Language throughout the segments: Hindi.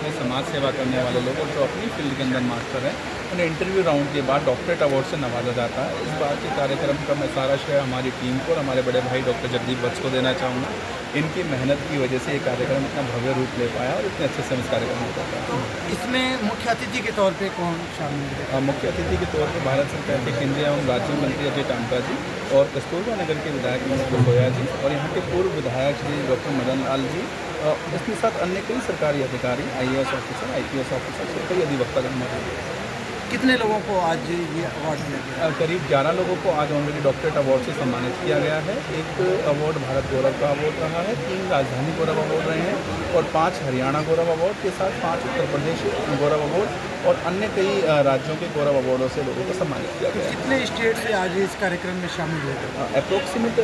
में समाज सेवा करने वाले लोग और जो अपनी फील्ड के अंदर मास्टर हैं उन्हें इंटरव्यू राउंड के बाद डॉक्टरेट अवार्ड से नवाजा जाता है। इस बार के कार्यक्रम का मैं सारा श्रेय हमारी टीम को और हमारे बड़े भाई डॉक्टर जगदीप वत्स को देना चाहूँगा। इनकी मेहनत की वजह से ये कार्यक्रम इतना भव्य रूप ले पाया और इतने अच्छे से हम इस कार्यक्रम को कर पाया। इसमें मुख्य अतिथि के तौर पे कौन शामिल है? मुख्य अतिथि के तौर पर भारत सरकार के केंद्रीय एवं राज्य मंत्री अजय टामटा जी और कस्तूरबा नगर के विधायक मनोज गोया जी और यहाँ के पूर्व विधायक श्री डॉक्टर मदन लाल जी, इसके साथ अन्य कई सरकारी अधिकारी, IAS ऑफिसर, IPS ऑफिसर, कई अधिवक्ता मौजूद हैं। कितने लोगों को आज ये अवार्ड दिया गया? करीब 11 लोगों को आज ऑलरेडी डॉक्टरेट अवार्ड से सम्मानित किया गया है। एक अवार्ड भारत गौरव का अवार्ड रहा है, 3 राजधानी गौरव अवार्ड रहे हैं और 5 हरियाणा गौरव अवार्ड के साथ 5 उत्तर प्रदेश गौरव अवार्ड और अन्य कई राज्यों के गौरव अवार्डों से लोगों को सम्मानित किया गया है। कितने स्टेट से आज इस कार्यक्रम में शामिल हुए? अप्रोक्सीमेट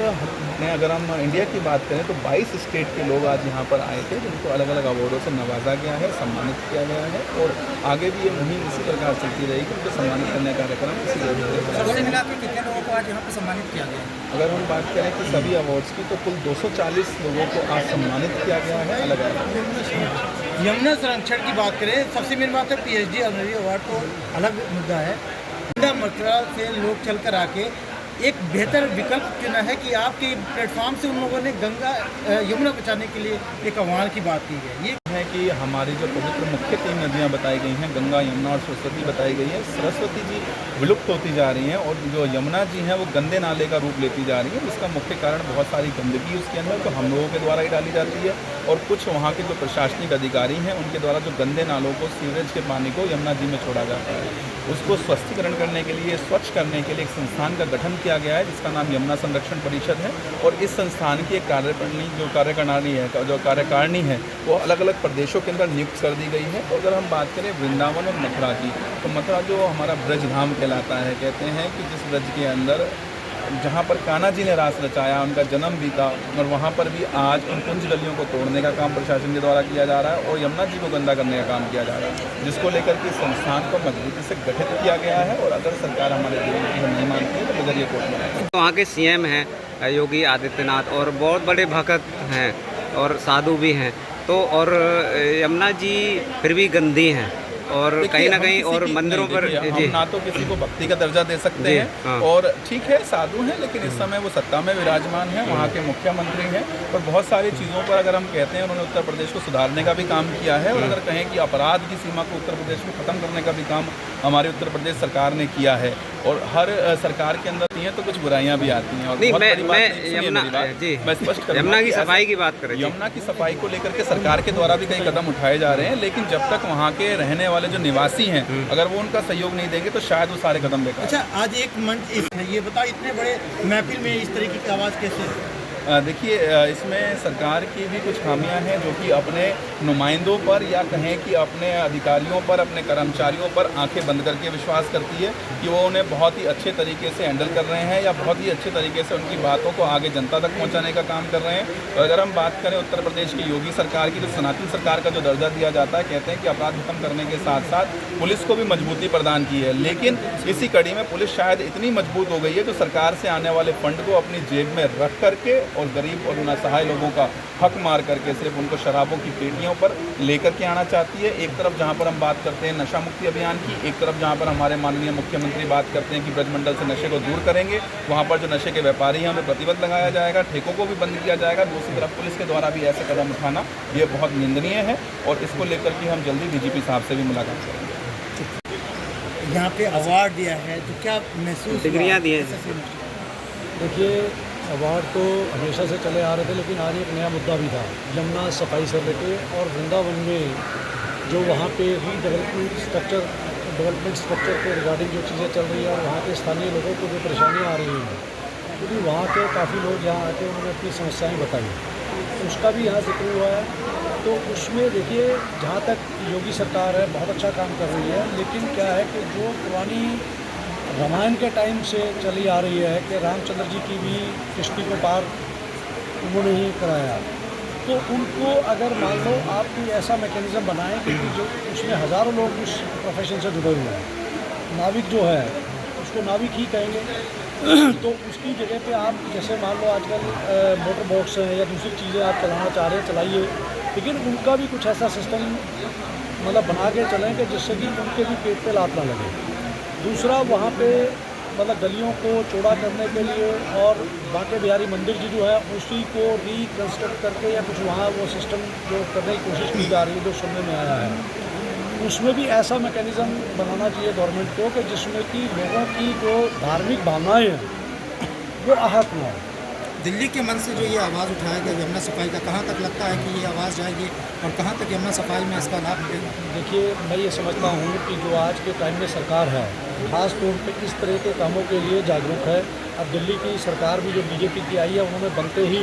में अगर हम इंडिया की बात करें तो 22 स्टेट के लोग आज यहाँ पर आए थे, जिनको अलग अलग अवार्डों से नवाजा गया है, सम्मानित किया गया है और आगे भी ये मुहिम इसी प्रकार चलती रहेगी। उनको सम्मानित करने का कार्यक्रम इसी सबसे मिला के कितने लोगों को आज यहाँ पर सम्मानित किया गया? अगर हम बात करें कि सभी अवार्ड्स की तो कुल 240 लोगों को आज सम्मानित किया गया है अलग अलग। यमुना संरक्षण की बात करें, सबसे मेन बात है PhD ऑनररी अवार्ड तो अलग मुद्दा है। गंगा मथुरा से लोग चल कर आके एक बेहतर विकल्प चुना है कि आपके प्लेटफॉर्म से उन लोगों ने गंगा यमुना बचाने के लिए एक आह्वान की बात की है। ये है कि हमारी जो पवित्र मुख्य 3 नदियाँ बताई गई हैं, गंगा, यमुना और सरस्वती बताई गई है। सरस्वती जी विलुप्त होती जा रही हैं और जो यमुना जी हैं वो गंदे नाले का रूप लेती जा रही है। इसका मुख्य कारण बहुत सारी गंदगी उसके अंदर तो हम लोगों के द्वारा ही डाली जाती है और कुछ वहाँ के जो प्रशासनिक अधिकारी हैं उनके द्वारा जो गंदे नालों को, सीवरेज के पानी को यमुना जी में छोड़ा जाता है। उसको स्वच्छीकरण करने के लिए, स्वच्छ करने के लिए एक संस्थान का गठन किया गया है जिसका नाम यमुना संरक्षण परिषद है और इस संस्थान की एक कार्यकारिणी है वो अलग अलग प्रदेशों के अंदर नियुक्त कर दी गई है। और अगर हम बात करें वृंदावन और मथुरा की, तो मथुरा जो हमारा ब्रज धाम कहलाता है, कहते हैं कि जिस ब्रज के अंदर जहाँ पर कान्हा जी ने रास रचाया, उनका जन्म बीता और वहाँ पर भी आज उन कुंज गलियों को तोड़ने का काम प्रशासन के द्वारा किया जा रहा है और यमुना जी को गंदा करने का काम किया जा रहा है, जिसको लेकर के संस्थान को मजबूती से गठित किया गया है और अगर सरकार हमारे जीवन की नहीं मानती है तो नजरिए कोर्ट में आएगा। वहाँ के CM हैं योगी आदित्यनाथ और बहुत बड़े भक्त हैं और साधु भी हैं, तो और यमुना जी फिर भी गंदी हैं और कहीं ना कहीं और मंदिरों पर हम ना तो किसी को भक्ति का दर्जा दे सकते हैं हाँ। और ठीक है साधु हैं लेकिन इस समय वो सत्ता में विराजमान हैं, वहाँ के मुख्यमंत्री हैं और बहुत सारी चीज़ों पर अगर हम कहते हैं उन्होंने उत्तर प्रदेश को सुधारने का भी काम किया है और अगर कहें कि अपराध की सीमा को उत्तर प्रदेश में ख़त्म करने का भी काम हमारी उत्तर प्रदेश सरकार ने किया है और हर सरकार के अंदर तो कुछ बुराइयां भी आती हैं। और मैं स्पष्ट यमुना की सफाई की बात करें, यमुना की सफाई को लेकर के सरकार के द्वारा भी कई कदम उठाए जा रहे हैं, लेकिन जब तक वहाँ के रहने वाले जो निवासी हैं अगर वो उनका सहयोग नहीं देंगे तो शायद वो सारे कदम बेकार। अच्छा, आज एक मंच ये बताओ, इतने बड़े महफिल में इस तरीके की आवाज़ कैसे? देखिए इसमें सरकार की भी कुछ खामियां हैं जो कि अपने नुमाइंदों पर या कहें कि अपने अधिकारियों पर, अपने कर्मचारियों पर आंखें बंद करके विश्वास करती है कि वो उन्हें बहुत ही अच्छे तरीके से हैंडल कर रहे हैं या बहुत ही अच्छे तरीके से उनकी बातों को आगे जनता तक पहुंचाने का काम कर रहे हैं। और अगर हम बात करें उत्तर प्रदेश की योगी सरकार की, जो सनातन सरकार का जो दर्जा दिया जाता है, कहते हैं कि अपराध खत्म करने के साथ साथ पुलिस को भी मजबूती प्रदान की है, लेकिन इसी कड़ी में पुलिस शायद इतनी मजबूत हो गई है जो सरकार से आने वाले फंड को अपनी जेब में रख करके और गरीब और असहाय लोगों का हक मार करके सिर्फ उनको शराबों की पेटियों पर लेकर के आना चाहती है। एक तरफ जहां पर हम बात करते हैं नशा मुक्ति अभियान की, एक तरफ जहां पर हमारे माननीय मुख्यमंत्री बात करते हैं कि ब्रजमंडल से नशे को दूर करेंगे, वहां पर जो नशे के व्यापारी हैं उन्हें प्रतिबंध लगाया जाएगा, ठेकों को भी बंद किया जाएगा। दूसरी तरफ पुलिस के द्वारा भी ऐसे कदम उठाना ये बहुत निंदनीय है और इसको लेकर के हम जल्दी DGP साहब से भी मुलाकात करेंगे। यहाँ पे अवार्ड दिया है तो क्या महसूस, डिग्रियाँ दी हैं? देखिए अवार्ड तो हमेशा से चले आ रहे थे, लेकिन आज एक नया मुद्दा भी था यमुना सफाई से लेकर और वृंदावन में जो वहाँ पे डेवलपमेंट स्ट्रक्चर के रिगार्डिंग जो चीज़ें चल रही है और वहाँ के स्थानीय लोगों को जो परेशानियाँ आ रही हैं, क्योंकि वहाँ के काफ़ी लोग यहाँ आके उन्होंने अपनी समस्याएं बताई, उसका भी यहाँ जिक्र हुआ है। तो उसमें देखिए जहाँ तक योगी सरकार है बहुत अच्छा काम कर रही है, लेकिन क्या है कि जो पुरानी रामायण के टाइम से चली आ रही है कि रामचंद्र जी की भी किश्ती को पार उन्होंने ही कराया, तो उनको अगर मान लो आप कोई ऐसा मैकेनिज़्म बनाएं कि जो उसमें हज़ारों लोग उस प्रोफेशन से जुड़े हुए हैं, नाविक जो है उसको नाविक ही कहेंगे, तो उसकी जगह पे आप जैसे मान लो आजकल मोटर बोट्स हैं या दूसरी चीज़ें आप चलाना चाह रहे हैं, चलाइए, लेकिन उनका भी कुछ ऐसा सिस्टम मतलब बना के चलें कि जिससे कि उनके भी पेट पे लात ना लगे। दूसरा, वहाँ पे मतलब गलियों को चौड़ा करने के लिए और बांके बिहारी मंदिर जी जो है उसी को रिकन्स्ट्रक्ट करके या कुछ वहाँ वो सिस्टम जो करने की कोशिश की जा रही है, जो सुनने में आया है, उसमें भी ऐसा मैकेनिज़्म बनाना चाहिए गवर्नमेंट को कि जिसमें कि लोगों की जो धार्मिक भावनाएं हैं वो आहत ना हो। दिल्ली के मन से जो ये आवाज़ उठाया गया यमुना सफाई का, कहाँ तक लगता है कि ये आवाज़ जाएगी और कहाँ तक यमुना सफाई में इसका लाभ मिलेगा? देखिए, मैं ये समझता हूँ कि जो आज के टाइम में सरकार है ख़ास तौर पे इस तरह के कामों के लिए जागरूक है। अब दिल्ली की सरकार भी जो बीजेपी की आई है उन्होंने बनते ही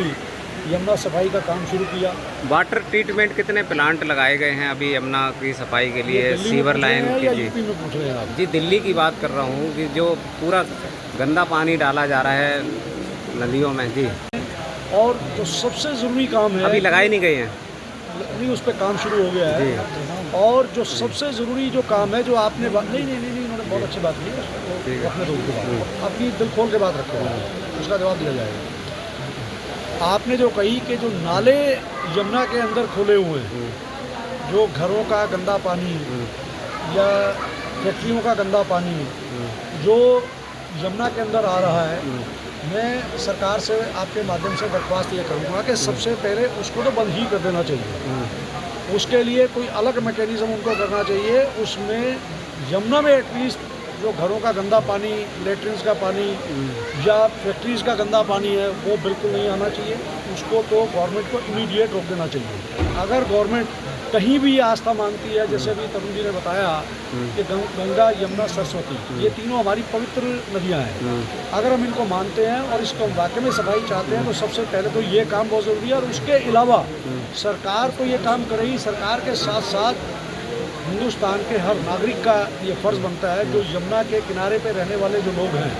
यमुना सफाई का काम शुरू किया। वाटर ट्रीटमेंट कितने प्लांट लगाए गए हैं अभी यमुना की सफाई के लिए, दिल्ली में सीवर पूछ रहे लाइन हैं की? या जी यूपी में पूछ रहे हैं आप? जी, दिल्ली की बात कर रहा हूँ कि जो पूरा गंदा पानी डाला जा रहा है नदियों में। जी, और जो सबसे ज़रूरी काम है अभी लगाए नहीं गए हैं नहीं, उस पर काम शुरू हो गया है। और जो सबसे ज़रूरी जो काम है जो आपने नहीं उन्होंने बहुत अच्छी बात की, वो अपने रोक के बाद अपनी दिल खोल के बात रखो, उसका जवाब दिया जाएगा। आपने जो कही कि जो नाले यमुना के अंदर खोले हुए हैं, जो घरों का गंदा पानी या फैक्ट्रियों का गंदा पानी जो यमुना के अंदर आ रहा है, मैं सरकार से आपके माध्यम से दरख्वास्त ये करूँगा कि सबसे पहले उसको तो बंद ही कर देना चाहिए। उसके लिए कोई अलग मैकेनिज़्म उनको करना चाहिए। उसमें यमुना में एटलीस्ट जो घरों का गंदा पानी, लेट्रिन्स का पानी या फैक्ट्रीज़ का गंदा पानी है वो बिल्कुल नहीं आना चाहिए। उसको तो गवर्नमेंट को इमीडिएट रोक देना चाहिए। अगर गवर्नमेंट कहीं भी आस्था मानती है, जैसे अभी तरुण जी ने बताया कि गंगा, यमुना, सरस्वती ये तीनों हमारी पवित्र नदियां हैं, अगर हम इनको मानते हैं और इसको वाकई में सफाई चाहते हैं तो सबसे पहले तो ये काम बहुत ज़रूरी है। और उसके अलावा सरकार तो ये काम करेगी, सरकार के साथ साथ हिंदुस्तान के हर नागरिक का ये फ़र्ज़ बनता है, जो यमुना के किनारे पे रहने वाले जो लोग हैं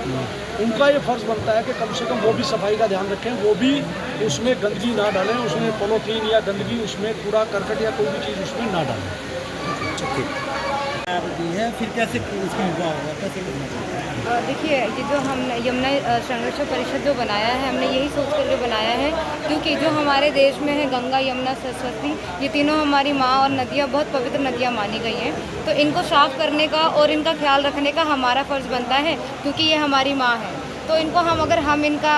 उनका ये फ़र्ज़ बनता है कि कम से कम वो भी सफाई का ध्यान रखें, वो भी उसमें गंदगी ना डालें, उसमें पॉलीथीन या गंदगी, उसमें कूड़ा करकट या कोई भी चीज़ उसमें ना डालें। दी है, फिर कैसे इसका हुआ होगा, कैसे करना चाहिए? देखिए, ये जो हम यमुना संरक्षण परिषद जो बनाया है, हमने यही सोच कर के बनाया है क्योंकि जो हमारे देश में है गंगा, यमुना, सरस्वती, ये तीनों हमारी माँ और नदियाँ बहुत पवित्र नदियाँ मानी गई हैं। तो इनको साफ़ करने का और इनका ख्याल रखने का हमारा फ़र्ज़ बनता है क्योंकि ये हमारी माँ है। तो इनको अगर हम इनका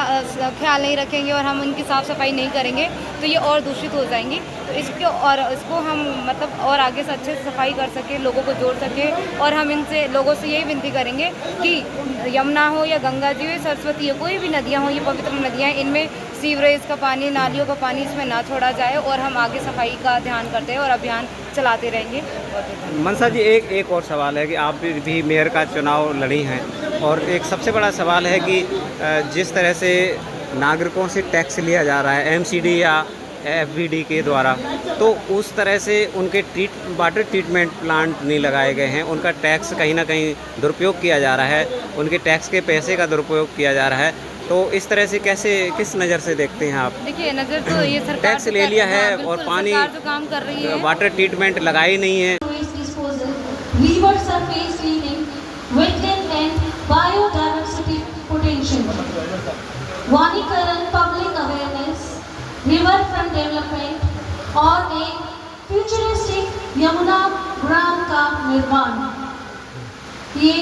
ख्याल नहीं रखेंगे और हम उनकी साफ़ सफाई नहीं करेंगे तो ये और दूषित हो जाएंगी। तो इसको हम मतलब और आगे से अच्छे से सफाई कर सकें, लोगों को जोड़ सकें। और हम इनसे लोगों से यही विनती करेंगे कि यमुना हो या गंगा जी हो, सरस्वती हो, कोई भी नदियाँ हो, ये पवित्र नदियाँ हैं, इनमें सीवरेज का पानी, नालियों का पानी इसमें ना छोड़ा जाए और हम आगे सफाई का ध्यान करते हैं और अभियान चलाते रहेंगे। मनसा जी, एक और सवाल है कि आप भी मेयर का चुनाव लड़ी हैं और एक सबसे बड़ा सवाल है कि जिस तरह से नागरिकों से टैक्स लिया जा रहा है एमसीडी या एफबीडी के द्वारा, तो उस तरह से उनके वाटर ट्रीटमेंट प्लांट नहीं लगाए गए हैं, उनका टैक्स कहीं ना कहीं दुरुपयोग किया जा रहा है, उनके टैक्स के पैसे का दुरुपयोग किया जा रहा है। तो इस तरह से किस नज़र से देखते हैं आप? देखिए, नज़र तो ये सरकार टैक्स ले लिया है और पानी जो काम कर रही है, वाटर ट्रीटमेंट लगाई नहीं है। river surface cleaning, wetland and biodiversity potential, वानिकरण, public awareness, riverfront development और एक फ्यूचरिस्टिक यमुना ग्राम का निर्माण। ये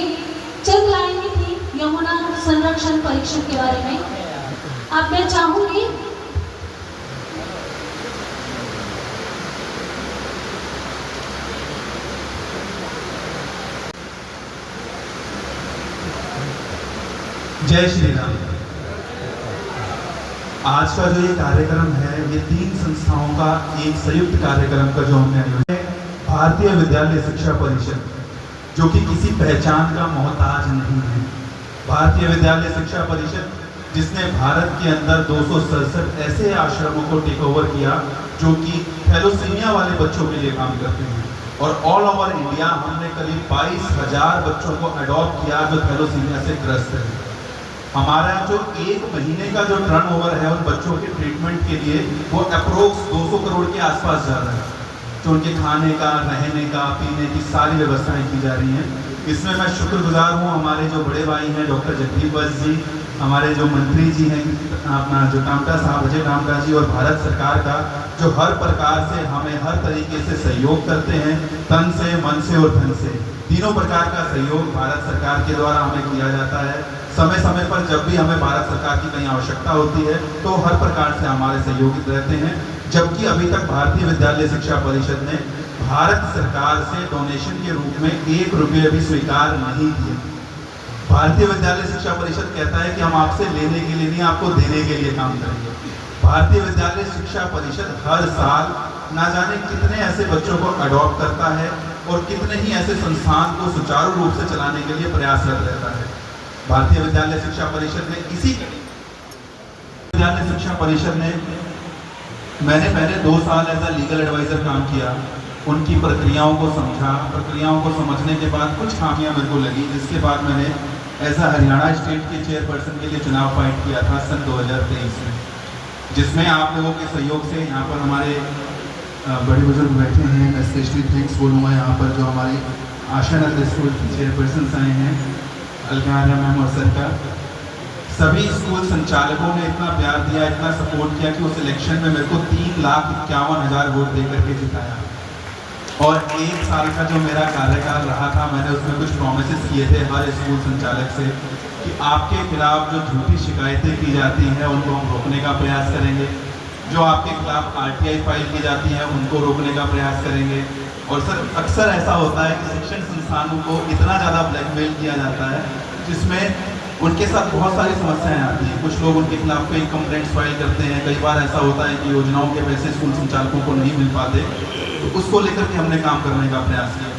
चंद लाइनें थी यमुना संरक्षण परिषद के बारे में। अब मैं चाहूंगी जय श्री राम। आज का जो ये कार्यक्रम है, ये 3 संस्थाओं का एक संयुक्त कार्यक्रम का जो हमने आयोजन है, भारतीय विद्यालय शिक्षा परिषद, जो कि किसी पहचान का मोहताज नहीं है। भारतीय विद्यालय शिक्षा परिषद जिसने भारत के अंदर 267 ऐसे आश्रमों को टेक ओवर किया जो कि थैलोसीमिया वाले बच्चों के लिए काम करते हैं, और ऑल ओवर इंडिया हमने करीब 22,000 बच्चों को अडॉप्ट किया जो थैलोसीमिया से ग्रस्त है। हमारा जो 1 महीने का जो टर्नओवर है उन बच्चों के ट्रीटमेंट के लिए वो अप्रोक्स 200 करोड़ के आसपास जा रहा है, जो उनके खाने का, रहने का, पीने की सारी व्यवस्थाएं की जा रही हैं। इसमें मैं शुक्रगुजार हूँ हमारे जो बड़े भाई हैं डॉक्टर जगदीप बस जी, हमारे जो मंत्री जी हैं अपना जो टामटा साहब, अजय टामटा जी, और भारत सरकार का जो हर प्रकार से हमें हर तरीके से सहयोग करते हैं, तन से, मन से और धन से। तीनों प्रकार का सहयोग भारत सरकार के द्वारा हमें किया जाता है। समय समय पर जब भी हमें भारत सरकार की कहीं आवश्यकता होती है तो हर प्रकार से हमारे सहयोगी रहते हैं। जबकि अभी तक भारतीय विद्यालय शिक्षा परिषद ने भारत सरकार से डोनेशन के रूप में 1 रुपये भी स्वीकार नहीं किए। भारतीय विद्यालय शिक्षा परिषद कहता है कि हम आपसे लेने के लिए नहीं, आपको देने के लिए काम करेंगे। भारतीय विद्यालय शिक्षा परिषद हर साल ना जाने कितने ऐसे बच्चों को अडॉप्ट करता है और कितने ही ऐसे संस्थान को सुचारू रूप से चलाने के लिए प्रयासरत रहता है। भारतीय विद्यालय शिक्षा परिषद ने विद्यालय शिक्षा परिषद ने मैंने पहले 2 साल एज अ लीगल एडवाइजर काम किया, उनकी प्रक्रियाओं को समझा। प्रक्रियाओं को समझने के बाद कुछ खामियां मेरे को लगी, जिसके बाद मैंने एज अ हरियाणा स्टेट के चेयरपर्सन के लिए चुनाव फाइट किया था सन 2023 में, जिसमें आप लोगों के सहयोग से यहाँ पर हमारे बड़े बुजुर्ग बैठे हैं। मैं स्पेशली थैंक्स बोलूँगा यहाँ पर जो हमारे आशा नंद स्कूल की चेयरपर्सन आए हैं, अलकारा मैम और सर का। सभी स्कूल संचालकों ने इतना प्यार दिया, इतना सपोर्ट किया कि उस इलेक्शन में मेरे को 3,51,000 वोट देकर के जिताया। और 1 साल का जो मेरा कार्यकाल रहा था, मैंने उसमें कुछ प्रॉमिसेस किए थे हर स्कूल संचालक से कि आपके खिलाफ जो झूठी शिकायतें की जाती हैं उनको हम रोकने का प्रयास करेंगे, जो आपके खिलाफ RTI फाइल की जाती है उनको रोकने का प्रयास करेंगे। और सर, अक्सर ऐसा होता है कि शिक्षण संस्थानों को इतना ज़्यादा ब्लैकमेल किया जाता है जिसमें उनके साथ बहुत सारी समस्याएं आती हैं। कुछ लोग उनके खिलाफ कई कंप्लेंट्स फाइल करते हैं। कई बार ऐसा होता है कि योजनाओं के पैसे स्कूल संचालकों को नहीं मिल पाते, तो उसको लेकर के हमने काम करने का प्रयास किया।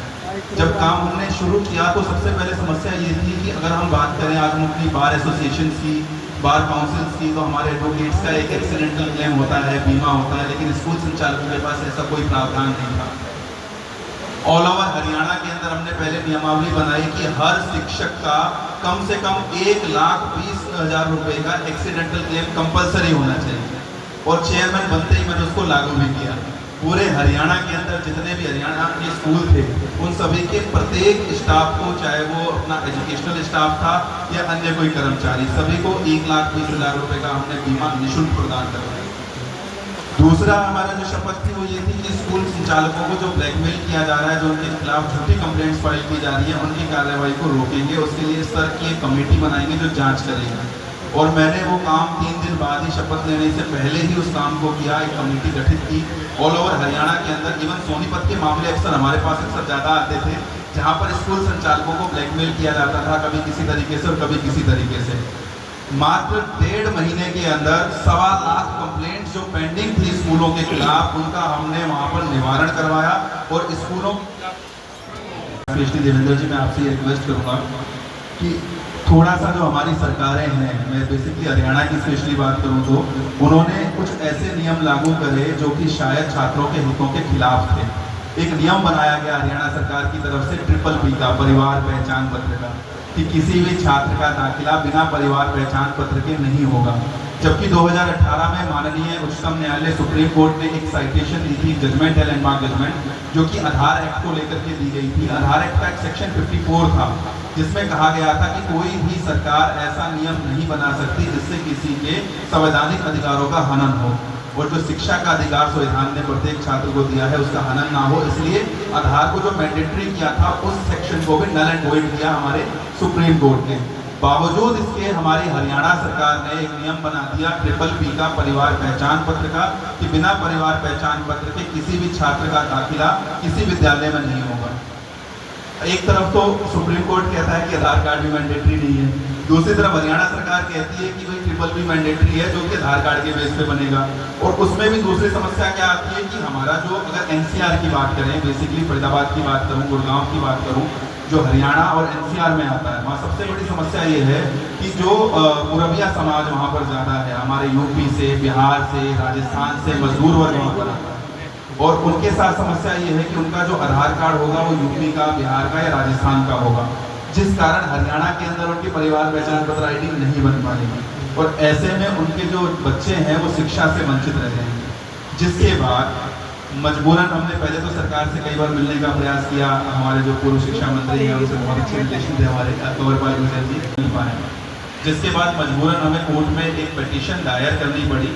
जब काम हमने शुरू किया तो सबसे पहले समस्या ये थी कि अगर हम बात करें आज हम अपनी बार एसोसिएशन की, बार काउंसिल्स की, तो हमारे एडवोकेट्स का एक एक्सीडेंटल क्लेम होता है, बीमा होता है, लेकिन स्कूल संचालकों के पास ऐसा कोई प्रावधान नहीं था। ऑल ओवर हरियाणा के अंदर हमने पहले नियमावली बनाई कि हर शिक्षक का कम से कम 1,20,000 रुपये का एक्सीडेंटल क्लेम कंपलसरी होना चाहिए, और चेयरमैन बनते ही मैंने उसको लागू भी किया। पूरे हरियाणा के अंदर जितने भी हरियाणा के स्कूल थे उन सभी के प्रत्येक स्टाफ को, चाहे वो अपना एजुकेशनल स्टाफ था या अन्य कोई कर्मचारी, सभी को 1,20,000 रुपये का हमने बीमा निःशुल्क प्रदान करवाया। दूसरा हमारा जो शपथ थी वो ये थी कि स्कूल संचालकों को जो ब्लैकमेल किया जा रहा है, जो उनके खिलाफ झूठी कंप्लेंट्स फाइल की जा रही है, उनकी कार्रवाई को रोकेंगे। उसके लिए सर की एक कमेटी बनाएंगे जो जांच करेगी, और मैंने वो काम 3 दिन बाद ही शपथ लेने से पहले ही उस काम को किया। एक कमेटी गठित की ऑल ओवर हरियाणा के अंदर। इवन सोनीपत के मामले अक्सर हमारे पास अक्सर ज़्यादा आते थे, जहाँ पर स्कूल संचालकों को ब्लैकमेल किया जाता था, कभी किसी तरीके से और कभी किसी तरीके से। मात्र 1.5 महीने के अंदर 1.25 लाख कंप्लेंट्स जो पेंडिंग थी स्कूलों के खिलाफ, उनका हमने वहाँ पर निवारण करवाया। और स्कूलों स्पेशली देवेंद्र जी, मैं आपसे रिक्वेस्ट करूँगा कि थोड़ा सा जो हमारी सरकारें हैं, मैं बेसिकली हरियाणा की स्पेशली बात करूँ तो उन्होंने कुछ ऐसे नियम लागू करे जो कि शायद छात्रों के हितों के खिलाफ थे। एक नियम बनाया गया हरियाणा सरकार की तरफ से PPP का, परिवार पहचान पत्र का, कि किसी भी छात्र का दाखिला बिना परिवार पहचान पत्र के नहीं होगा। जबकि 2018 में माननीय उच्चतम न्यायालय सुप्रीम कोर्ट ने एक साइटेशन दी थी, जजमेंट है, लैंडमार्क जजमेंट, जो कि आधार एक्ट को लेकर के दी गई थी। आधार एक्ट का एक सेक्शन 54 था जिसमें कहा गया था कि कोई भी सरकार ऐसा नियम नहीं बना सकती जिससे किसी के संवैधानिक अधिकारों का हनन हो, और जो शिक्षा का अधिकार संविधान ने प्रत्येक छात्र को दिया है उसका हनन ना हो। इसलिए आधार को जो मैंडेटरी किया था उस सेक्शन को भी नल एंड वॉइड किया हमारे सुप्रीम कोर्ट ने। बावजूद इसके हमारी हरियाणा सरकार ने एक नियम बना दिया PPP का, परिवार पहचान पत्र का, कि बिना परिवार पहचान पत्र के किसी भी छात्र का दाखिला किसी विद्यालय में नहीं होगा। एक तरफ तो सुप्रीम कोर्ट कहता है कि आधार कार्ड भी मैंडेटरी नहीं है, दूसरी तरफ हरियाणा सरकार कहती है कि भाई PPP मैंडेटरी है जो कि आधार कार्ड के बेस पे बनेगा। और उसमें भी दूसरी समस्या क्या आती है कि हमारा जो, अगर NCR की बात करें, बेसिकली फरीदाबाद की बात करूँ, गुड़गांव की बात करूँ, जो हरियाणा और NCR में आता है, वहाँ सबसे बड़ी समस्या ये है कि जो मुरबिया समाज वहाँ पर ज़्यादा है, हमारे यूपी से, बिहार से, राजस्थान से मजदूर वर्ग वहाँ पर आता है, और उनके साथ समस्या ये है कि उनका जो आधार कार्ड होगा वो यूपी का, बिहार का या राजस्थान का होगा, जिस कारण हरियाणा के अंदर उनकी परिवार पहचान पत्र ID नहीं बन पाएगी, और ऐसे में उनके जो बच्चे हैं वो शिक्षा से वंचित रह जाएंगे। जिसके बाद मजबूरन हमने पहले तो सरकार से कई बार मिलने का प्रयास किया, हमारे जो पूर्व शिक्षा मंत्री हैं उनसे बहुत अच्छे रिलेशन थे हमारे, कंवरपाल गुर्जर जी, मिल पाए। जिसके बाद मजबूरन हमें कोर्ट में एक पिटीशन दायर करनी पड़ी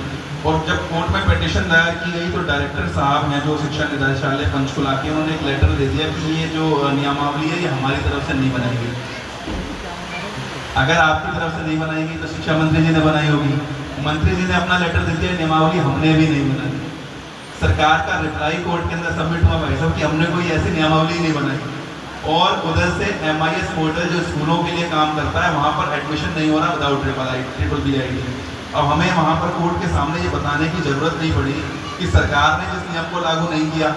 और जब कोर्ट में पिटीशन दायर की गई तो डायरेक्टर साहब हैं जो शिक्षा निदेशालय पंचकुला के, उन्होंने एक लेटर दे दिया कि ये जो नियमावली है ये हमारी तरफ से नहीं बनाई गई। अगर आपकी तरफ से नहीं बनाई गई तो शिक्षा मंत्री जी ने बनाई होगी। मंत्री जी ने अपना लेटर दे दिया, नियमावली हमने भी नहीं बनाई। सरकार का रिप्लाई कोर्ट के अंदर सबमिट हुआ भाई साहब कि हमने कोई ऐसी नियमावली नहीं बनाई। और उधर से MIS पोर्टल जो स्कूलों के लिए काम करता है वहाँ पर एडमिशन नहीं हो रहा विदाउट ट्रिपल बी ID। अब हमें वहाँ पर कोर्ट के सामने ये बताने की ज़रूरत नहीं पड़ी कि सरकार ने जिस नियम को लागू नहीं किया,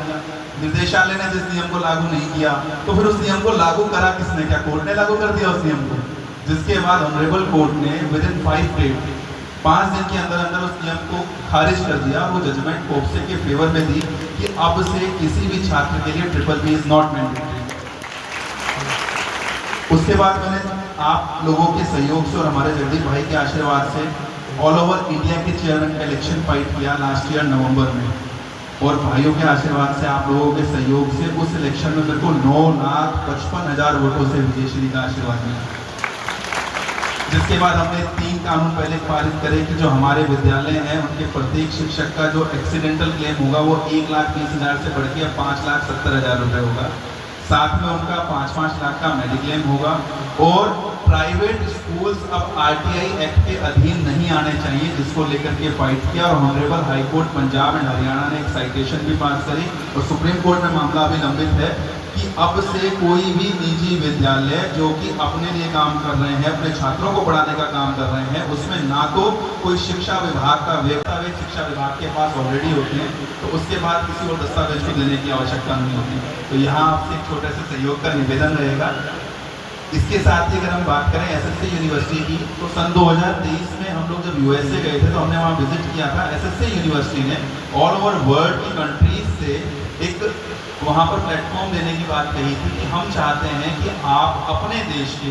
निर्देशालय ने जिस नियम को लागू नहीं किया, तो फिर उस नियम को लागू करा किसने? क्या कोर्ट ने लागू कर दिया उस नियम को? जिसके बाद ऑनरेबल कोर्ट ने विदिन 5 डेज 5 दिन के अंदर अंदर उस नियम को खारिज कर दिया। वो जजमेंट पोप्से के फेवर में दी कि अब से किसी भी छात्र के लिए triple B is not mandatory. उसके बाद मैंने आप लोगों के सहयोग से और हमारे जगदीश भाई के आशीर्वाद से ऑल ओवर इंडिया के चेयरमैन का इलेक्शन फाइट किया लास्ट ईयर नवंबर में, और भाइयों के आशीर्वाद से आप लोगों के सहयोग से उस इलेक्शन में मेरे को 9,55,000 वोटों से विजयश्री का आशीर्वाद मिला। जिसके बाद हमने 3 कानून पहले पारित करे कि जो हमारे विद्यालय हैं उनके प्रत्येक शिक्षक का जो एक्सीडेंटल क्लेम होगा वो 1,20,000 से बढ़ के 5,70,000 रुपये होगा। साथ में उनका 5-5 लाख का मेडिक्लेम होगा। और प्राइवेट स्कूल्स अब RTI एक्ट के अधीन नहीं आने चाहिए, जिसको लेकर के फाइट किया। और honourable high court Punjab and Haryana ने एक साइटेशन भी पास करी और सुप्रीम कोर्ट में मामला अभी लंबित है कि अब से कोई भी निजी विद्यालय जो कि अपने लिए काम कर रहे हैं, अपने छात्रों को पढ़ाने का काम कर रहे हैं, उसमें ना तो कोई शिक्षा विभाग का दस्तावेज शिक्षा विभाग के पास ऑलरेडी होते हैं, तो उसके बाद किसी और दस्तावेज को देने की आवश्यकता नहीं होती। तो यहाँ आपसे एक छोटे से सहयोग का निवेदन रहेगा। इसके साथ ही अगर हम बात करें SSC यूनिवर्सिटी की, तो सन 2023 में हम लोग जब USA गए थे तो हमने वहाँ विजिट किया था। SSC यूनिवर्सिटी ने ऑल ओवर वर्ल्ड की कंट्रीज से एक वहाँ पर प्लेटफॉर्म देने की बात कही थी कि हम चाहते हैं कि आप अपने देश के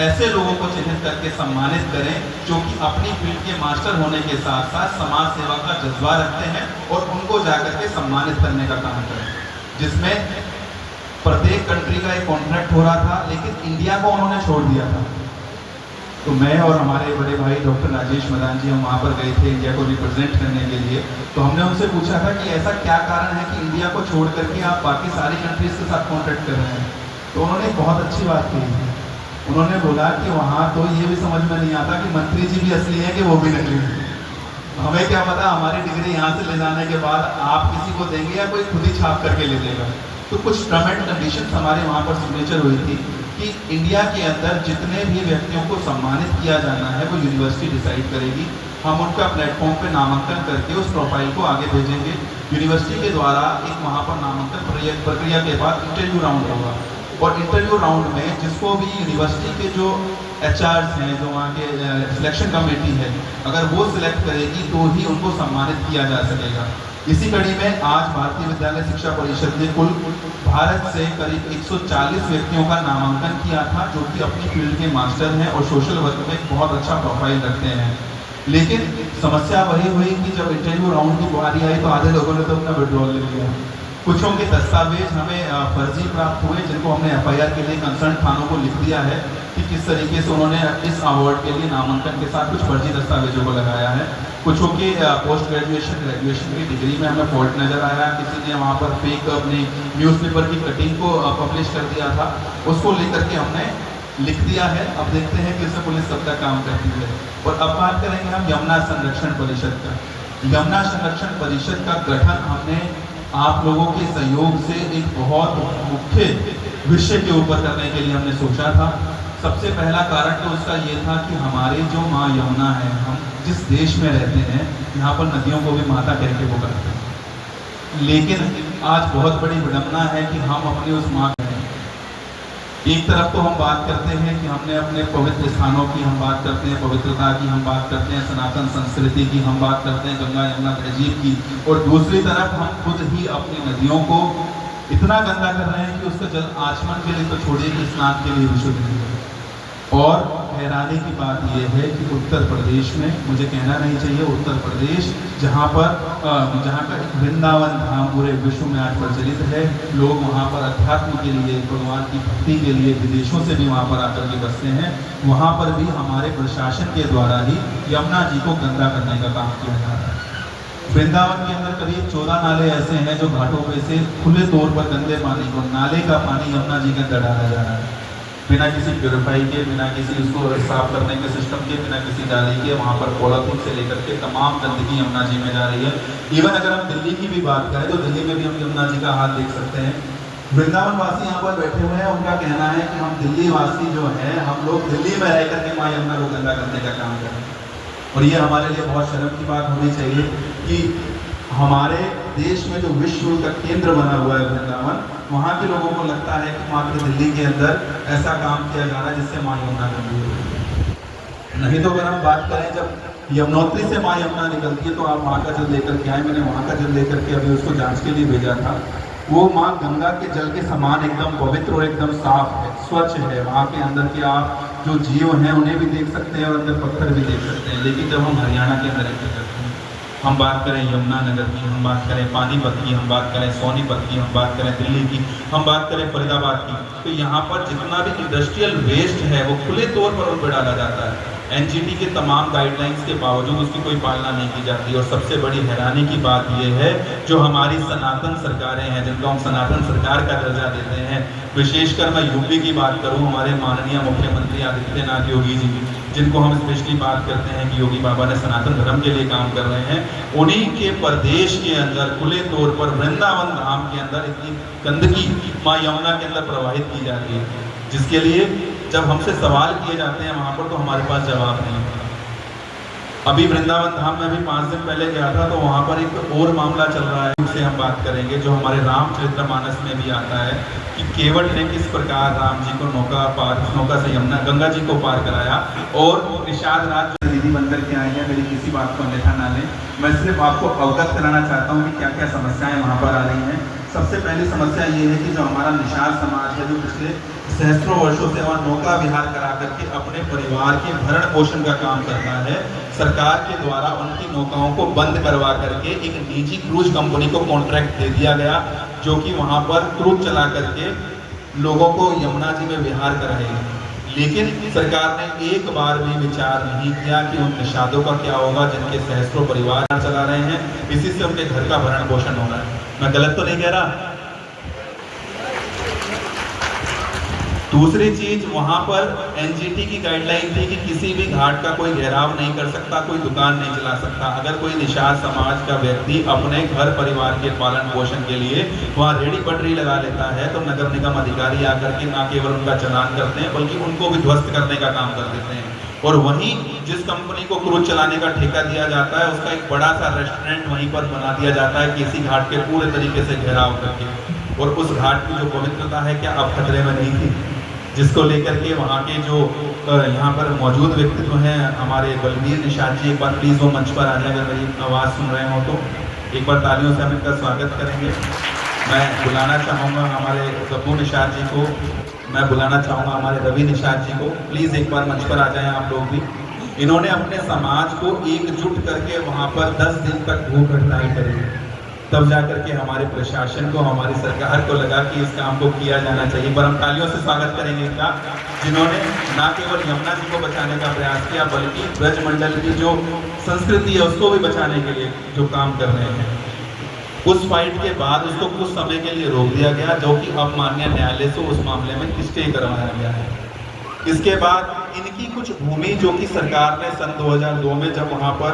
ऐसे लोगों को चिन्हित करके सम्मानित करें जो कि अपनी फील्ड के मास्टर होने के साथ साथ समाज सेवा का जज्बा रखते हैं, और उनको जाकर के सम्मानित करने का काम करें। जिसमें प्रत्येक कंट्री का एक कॉन्ट्रैक्ट हो रहा था, लेकिन इंडिया को उन्होंने छोड़ दिया था। तो मैं और हमारे बड़े भाई डॉक्टर राजेश मदान जी हम वहाँ पर गए थे इंडिया को रिप्रेजेंट करने के लिए। तो हमने उनसे पूछा था कि ऐसा क्या कारण है कि इंडिया को छोड़ करके आप बाकी सारी कंट्रीज के साथ कॉन्ट्रैक्ट कर रहे हैं। तो उन्होंने बहुत अच्छी बात कही। उन्होंने बोला कि वहाँ तो ये भी समझ में नहीं आता कि मंत्री जी भी असली हैं कि वो भी नकली हैं। हमें क्या पता हमारी डिग्री यहाँ से ले जाने के बाद आप किसी को देंगे या कोई खुद ही छाप करके ले लेगा। तो कुछ टर्म एंड कंडीशन हमारे वहाँ पर सिग्नेचर हुई थी कि इंडिया के अंदर जितने भी व्यक्तियों को सम्मानित किया जाना है वो यूनिवर्सिटी डिसाइड करेगी। हम उनका प्लेटफॉर्म पे नामांकन करके उस प्रोफाइल को आगे भेजेंगे। यूनिवर्सिटी के द्वारा एक वहाँ पर नामांकन प्रक्रिया के बाद इंटरव्यू राउंड होगा, और इंटरव्यू राउंड में जिसको भी यूनिवर्सिटी के जो HRs हैं, जो वहाँ के सिलेक्शन कमेटी है, अगर वो सिलेक्ट करेगी तो ही उनको सम्मानित किया जा सकेगा। इसी कड़ी में आज भारतीय विद्यालय शिक्षा परिषद ने कुल भारत से करीब 140 व्यक्तियों का नामांकन किया था जो कि अपनी फील्ड के मास्टर हैं और सोशल वर्क में एक बहुत अच्छा प्रोफाइल रखते हैं। लेकिन समस्या वही हुई कि जब इंटरव्यू राउंड की बारी आई तो आधे लोगों ने तो अपना विड्रॉल ले लिया। कुछों के दस्तावेज हमें फर्जी प्राप्त हुए, जिनको हमने FIR के लिए कंसर्न थानों को लिख दिया है कि किस तरीके से उन्होंने इस अवार्ड के लिए नामांकन के साथ कुछ फर्जी दस्तावेजों को लगाया है। कुछों की पोस्ट ग्रेजुएशन की डिग्री में हमें फॉल्ट नज़र आया। किसी ने वहाँ पर फेक अपनी न्यूज़पेपर की कटिंग को पब्लिश कर दिया था, उसको लेकर के हमने लिख दिया है। अब देखते हैं कि इसमें पुलिस कब तक काम करती है। और अब बात करेंगे हम यमुना संरक्षण परिषद का। यमुना संरक्षण परिषद का गठन हमने आप लोगों के सहयोग से एक बहुत मुख्य विषय के ऊपर करने के लिए हमने सोचा था। सबसे पहला कारण तो उसका ये था कि हमारे जो माँ यमुना है, हम जिस देश में रहते हैं यहाँ पर नदियों को भी माता कह के पुकारते हैं, लेकिन आज बहुत बड़ी विडंबना है कि हम अपनी उस माँ एक तरफ तो हम बात करते हैं कि हमने अपने पवित्र स्थानों की हम बात करते हैं, पवित्रता की हम बात करते हैं, सनातन संस्कृति की हम बात करते हैं, गंगा यमुना तहजीब की, और दूसरी तरफ हम खुद ही अपनी नदियों को इतना गंदा कर रहे हैं कि उसका जल आचमन के लिए तो छोड़िए कि स्नान के लिए भी शुद्ध नहीं है। और हैरानी की बात यह है कि उत्तर प्रदेश में, मुझे कहना नहीं चाहिए, उत्तर प्रदेश जहाँ का एक वृंदावन धाम पूरे विश्व में आज प्रचलित है, लोग वहाँ पर अध्यात्म के लिए, भगवान की भक्ति के लिए विदेशों से भी वहाँ पर आकर के बसते हैं। वहाँ पर भी हमारे प्रशासन के द्वारा ही यमुना जी को गंदा करने का काम किया जा रहा है। वृंदावन के अंदर करीब 14 नाले ऐसे हैं जो घाटों पे से खुले तौर पर गंदे पानी को, नाले का पानी यमुना जी के अंदर डाला जा रहा है, बिना किसी प्योरीफाई के, बिना किसी उसको साफ करने के सिस्टम के, बिना किसी डाली के। वहाँ पर पॉलीथीन से लेकर के तमाम गंदगी यमुना जी में जा रही है। इवन अगर हम दिल्ली की भी बात करें तो दिल्ली में भी हम यमुना जी का हाथ देख सकते हैं। वृंदावन वासी यहाँ पर बैठे हुए हैं, उनका कहना है कि हम दिल्ली वासी जो है, हम लोग दिल्ली में रह करके माँ यमुना को गंदा करने का काम करें। और ये हमारे लिए बहुत शर्म की बात होनी चाहिए कि हमारे देश में जो विश्व का केंद्र बना हुआ है वृंदावन, वहाँ के लोगों को लगता है कि मात्र दिल्ली के अंदर ऐसा काम किया जा रहा है जिससे माँ यमुना गंदी हो। नहीं तो अगर हम बात करें, जब यमुनोत्री से माँ यमुना निकलती है तो आप वहाँ का जल लेकर के आए। मैंने वहाँ का जल लेकर के अभी उसको जाँच के लिए भेजा था। वो माँ गंगा के जल के समान एकदम पवित्र और एकदम साफ है, स्वच्छ है। वहाँ के अंदर के आप जो जीव हैं उन्हें भी देख सकते हैं और अंदर पत्थर भी देख सकते हैं। लेकिन जब हम हरियाणा के अंदर एंटर करते हैं, हम बात करें यमुनानगर की, हम बात करें पानीपत की, हम बात करें सोनीपत की, हम बात करें दिल्ली की, हम बात करें फरीदाबाद की, तो यहाँ पर जितना भी इंडस्ट्रियल वेस्ट है वो खुले तौर पर उन पर डाला जाता है। एनजीटी के तमाम गाइडलाइंस के बावजूद उसकी कोई पालना नहीं की जाती। और सबसे बड़ी हैरानी की बात यह है, जो हमारी सनातन सरकारें हैं, जिनको हम सनातन सरकार का दर्जा देते हैं, विशेषकर मैं यूपी की बात करूं, हमारे माननीय मुख्यमंत्री आदित्यनाथ योगी जी, जिनको हम स्पेशली बात करते हैं कि योगी बाबा ने सनातन धर्म के लिए काम कर रहे हैं, उन्हीं के प्रदेश के अंदर खुले तौर पर वृंदावन धाम के अंदर इतनी गंदगी माँ यमुना के अंदर प्रवाहित की जाती है, जिसके लिए जब हमसे सवाल किए जाते हैं वहाँ पर तो हमारे पास जवाब नहीं है। अभी वृंदावन धाम में भी 5 दिन पहले गया था, तो वहाँ पर एक और मामला चल रहा है, उससे हम बात करेंगे, जो हमारे रामचरितमानस में भी आता है कि केवट ने किस प्रकार राम जी को नौका से यमुना गंगा जी को पार कराया। और निषाद राज जो दीदी बनकर के आए हैं, मेरी किसी बात को अन्यथा ना लें, मैं सिर्फ आपको अवगत कराना चाहता हूँ कि क्या क्या समस्याएं वहाँ पर आ रही हैं। सबसे पहली समस्या ये है कि जो हमारा निषाद समाज है, जो पिछले सहस्त्रों वर्षों से वहाँ नौका विहार करा करके अपने परिवार के भरण पोषण का काम करता है, सरकार के द्वारा उनकी नौकाओं को बंद करवा करके एक निजी क्रूज कंपनी को कॉन्ट्रैक्ट दे दिया गया, जो कि वहाँ पर क्रूज चला करके लोगों को यमुना जी में विहार कराएगी। लेकिन सरकार ने एक बार भी विचार नहीं किया कि उन निषादों का क्या होगा जिनके सहस्त्रों परिवार चला रहे हैं, इसी से उनके घर का भरण पोषण हो रहा है। मैं गलत तो नहीं कह रहा। दूसरी चीज, वहां पर एनजीटी की गाइडलाइन थी कि किसी भी घाट का कोई घेराव नहीं कर सकता, कोई दुकान नहीं चला सकता। अगर कोई निषाद समाज का व्यक्ति अपने घर परिवार के पालन पोषण के लिए वहां रेडी पटरी लगा लेता है, तो नगर निगम अधिकारी आकर के न केवल उनका चालान करते हैं, बल्कि उनको भी ध्वस्त करने का काम कर देते हैं। और वहीं जिस कंपनी को क्रूज चलाने का ठेका दिया जाता है, उसका एक बड़ा सा रेस्टोरेंट वहीं पर बना दिया जाता है, किसी घाट के पूरे तरीके से घेराव करके। और उस घाट की जो पवित्रता है, क्या अब खतरे में नहीं थी? जिसको लेकर के वहाँ के जो यहाँ पर मौजूद व्यक्तित्व हैं, हमारे बलबीर निषाद जी, एक बार प्लीज़ वो मंच पर आ जाए, अगर मेरी आवाज़ सुन रहे हो तो एक बार तालियों से हम इनका स्वागत करेंगे। मैं बुलाना चाहूँगा हमारे गप्पू निषाद जी को, मैं बुलाना चाहूँगा हमारे रवि निषाद जी को, प्लीज़ एक बार मंच पर आ जाएं आप लोग भी। इन्होंने अपने समाज को एकजुट करके वहाँ पर 10 दिन तक भूख हड़ताल करी, तब जाकर के हमारे प्रशासन को, हमारी सरकार को लगा कि इस काम को किया जाना चाहिए। पर हम तालियों से स्वागत करेंगे इनका, जिन्होंने न केवल यमुना जी को बचाने का प्रयास किया, बल्कि ब्रजमंडल की जो संस्कृति है उसको भी बचाने के लिए जो काम कर रहे हैं। उस फाइट के बाद उसको कुछ समय के लिए रोक दिया गया, जो कि अब माननीय न्यायालय से उस मामले में स्टे करवाया गया है। इसके बाद इनकी कुछ भूमि, जो कि सरकार ने सन 2002 में जब वहाँ पर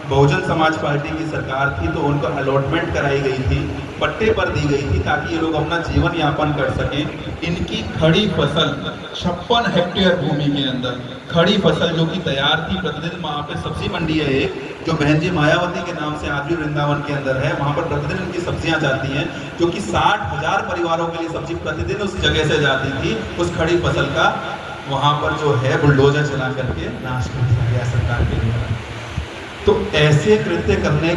बहुजन समाज पार्टी की सरकार थी, तो उनको अलॉटमेंट कराई गई थी, पट्टे पर दी गई थी, ताकि ये लोग अपना जीवन यापन कर सकें। इनकी खड़ी फसल 56 हेक्टेयर भूमि के अंदर खड़ी फसल जो कि तैयार थी, प्रतिदिन वहाँ पे सब्जी मंडी है एक, जो बहन जी मायावती के नाम से आज भी वृंदावन के अंदर है। वहाँ पर प्रतिदिन इनकी सब्जियाँ जाती हैं, जो कि 60,000 परिवारों के लिए सब्जी प्रतिदिन उस जगह से जाती थी। उस खड़ी फसल का वहाँ पर जो है बुलडोजर चला करके नाश कर दिया गया सरकार के लिए। तो ऐसे कृत्य करने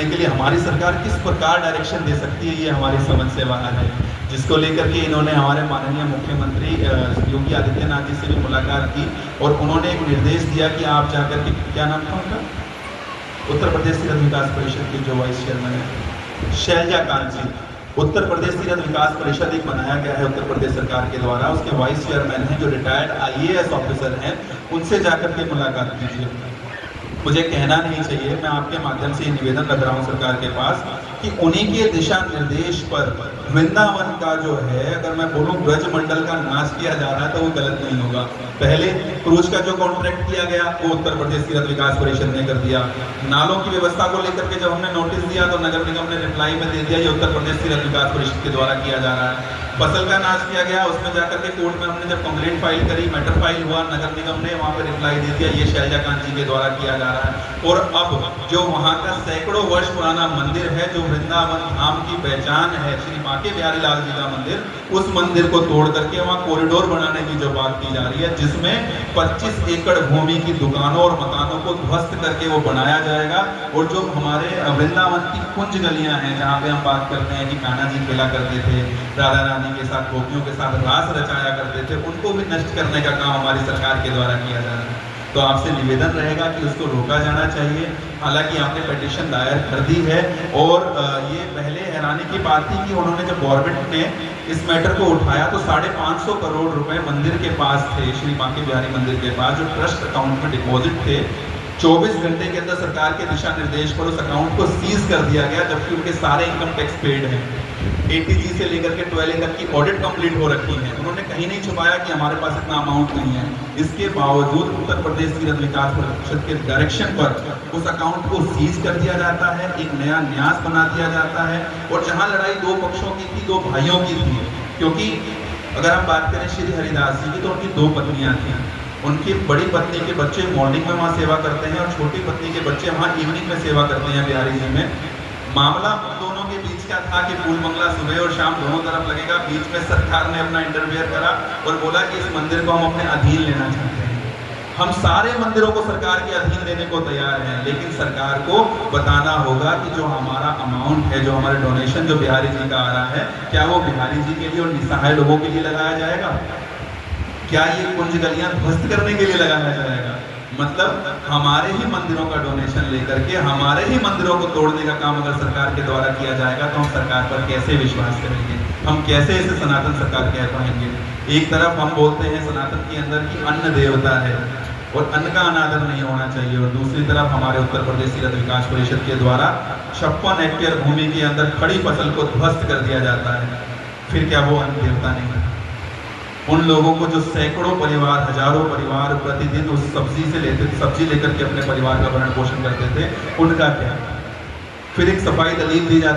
के लिए हमारी सरकार किस प्रकार डायरेक्शन दे सकती है, ये हमारी समझ से बाहर है। जिसको लेकर के इन्होंने हमारे माननीय मुख्यमंत्री योगी आदित्यनाथ जी से भी मुलाकात की, और उन्होंने एक निर्देश दिया कि आप जाकर के, क्या नाम था उनका, उत्तर प्रदेश तीर्थ विकास परिषद के जो वाइस चेयरमैन है शैलजा कांत जी, उत्तर प्रदेश तीर्थ विकास परिषद एक बनाया गया है उत्तर प्रदेश सरकार के द्वारा, उसके वाइस चेयरमैन हैं जो रिटायर्ड IAS ऑफिसर हैं, उनसे जाकर के मुलाकात कीजिए। मुझे कहना नहीं चाहिए, मैं आपके माध्यम से निवेदन रख रहा हूँ सरकार के पास कि उन्हीं के दिशा निर्देश पर वृंदावन का जो है, अगर मैं बोलूँ ब्रज मंडल का नाश किया जा रहा है तो वो गलत नहीं होगा। पहले क्रूज का जो कॉन्ट्रैक्ट किया गया वो उत्तर प्रदेश तीर्थ विकास परिषद ने कर दिया। नालों की व्यवस्था को लेकर के जब हमने नोटिस दिया तो नगर निगम ने रिप्लाई में दे दिया ये उत्तर प्रदेश तीर्थ विकास परिषद के द्वारा किया जा रहा है। फसल का नाश किया गया, उसमें जाकर के कोर्ट में हमने जब कंप्लेंट फाइल करी, मैटर फाइल हुआ, नगर निगम ने वहाँ पे रिप्लाई दे दिया ये शैलजा कांत जी के द्वारा किया जा रहा है। और अब जो वहाँ का सैकड़ों वर्ष पुराना मंदिर है, जो वृंदावन धाम की पहचान है, श्री बांके बिहारी लाल जी का मंदिर, उस मंदिर को तोड़ करके वहाँ कॉरिडोर बनाने की जो बात की जा रही है, जिसमें 25 एकड़ भूमि की दुकानों और मकानों को ध्वस्त करके वो बनाया जाएगा। और जो हमारे वृंदावन की कुंज गलियां हैं, जहाँ पे हम बात करते हैं कि कान्हा जी खेला करते थे, राधा रानी के साथ गोपियों के साथ रास रचाया करते थे, उनको भी नष्ट करने का काम हमारी सरकार के द्वारा किया जा रहा है। तो आपसे निवेदन रहेगा कि उसको रोका जाना चाहिए। हालांकि आपने पिटीशन दायर कर दी है और ये पहले हैरानी की बात थी कि उन्होंने जब गवर्नमेंट ने इस मैटर को उठाया तो 550 करोड़ रुपए मंदिर के पास थे, श्री बांके बिहारी मंदिर के पास, जो ट्रस्ट अकाउंट में डिपॉजिट थे। 24 घंटे के अंदर सरकार के दिशा निर्देश पर उस अकाउंट को सीज कर दिया गया, जबकि उनके सारे इनकम टैक्स पेड हैं। ATG से लेकर के 12 तक की ऑडिट कंप्लीट हो रखी है। उन्होंने कहीं नहीं छुपाया कि हमारे पास इतना अमाउंट नहीं है। इसके बावजूद उत्तर प्रदेश तीर्थ विकास परिषद के डायरेक्शन पर उस अकाउंट को सीज कर दिया जाता है, एक नया न्यास बना दिया जाता है। और जहां लड़ाई दो पक्षों की थी, दो भाइयों की थी, क्योंकि अगर हम बात करें श्री हरिदास जी की तो उनकी 2 पत्नियां थी। उनकी बड़ी पत्नी के बच्चे मॉर्निंग में वहाँ सेवा करते हैं और छोटी पत्नी के बच्चे वहाँ इवनिंग में सेवा करते हैं बिहारी जी में। मामला दोनों के बीच का था कि फूल मंगला सुबह और शाम दोनों तरफ लगेगा। बीच में सरकार ने अपना इंटरफेयर करा और बोला कि इस मंदिर को हम अपने अधीन लेना चाहते हैं। हम सारे मंदिरों को सरकार के अधीन लेने को तैयार हैं, लेकिन सरकार को बताना होगा कि जो हमारा अमाउंट है, जो हमारे डोनेशन जो बिहारी जी का आ रहा है, क्या वो बिहारी जी के लिए और निसहाय लोगों के लिए लगाया जाएगा? क्या ये कुंज गलियां ध्वस्त करने के लिए लगाया जाएगा? मतलब हमारे ही मंदिरों का डोनेशन लेकर के हमारे ही मंदिरों को तोड़ने का काम अगर सरकार के द्वारा किया जाएगा तो हम सरकार पर कैसे विश्वास करेंगे? हम कैसे इसे सनातन सरकार कह पाएंगे? एक तरफ हम बोलते हैं सनातन के अंदर की अन्न देवता है और अन्न का अनादर नहीं होना चाहिए, और दूसरी तरफ हमारे उत्तर प्रदेश तीर्थ विकास परिषद के द्वारा 56 हेक्टेयर भूमि के अंदर खड़ी फसल को ध्वस्त कर दिया जाता है। फिर क्या वो अन्न देवता नहीं है? उन लोगों को जो सैकड़ों परिवार, हजारों परिवार प्रतिदिन उस सब्जी लेकर के अपने परिवार का भरण पोषण करते थे, उनका क्या? फिर एक सफाई दलील दी जाती